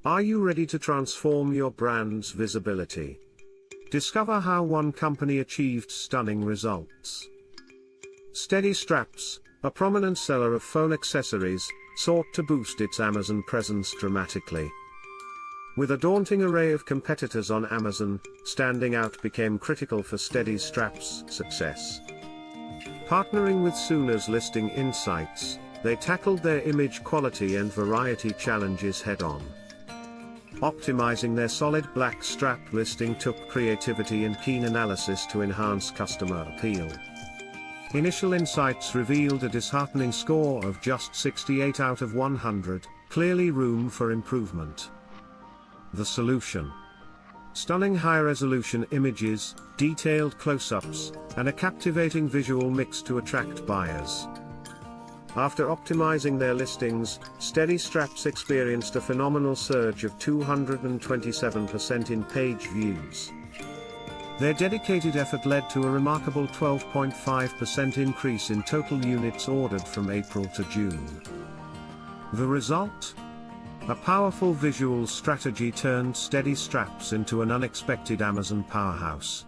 Are you ready to transform your brand's visibility? Discover how one company achieved stunning results. SteadyStraps, a prominent seller of phone accessories, sought to boost its Amazon presence dramatically. With a daunting array of competitors on Amazon, standing out became critical for SteadyStraps' success. Partnering with Soona's listing insights, they tackled their image quality and variety challenges head-on. Optimizing their solid black strap listing took creativity and keen analysis to enhance customer appeal. Initial insights revealed a disheartening score of just 68 out of 100, clearly room for improvement. The solution: stunning high-resolution images, detailed close-ups, and a captivating visual mix to attract buyers. After optimizing their listings, SteadyStraps experienced a phenomenal surge of 227% in page views. Their dedicated effort led to a remarkable 12.5% increase in total units ordered from April to June. The result? A powerful visual strategy turned SteadyStraps into an unexpected Amazon powerhouse.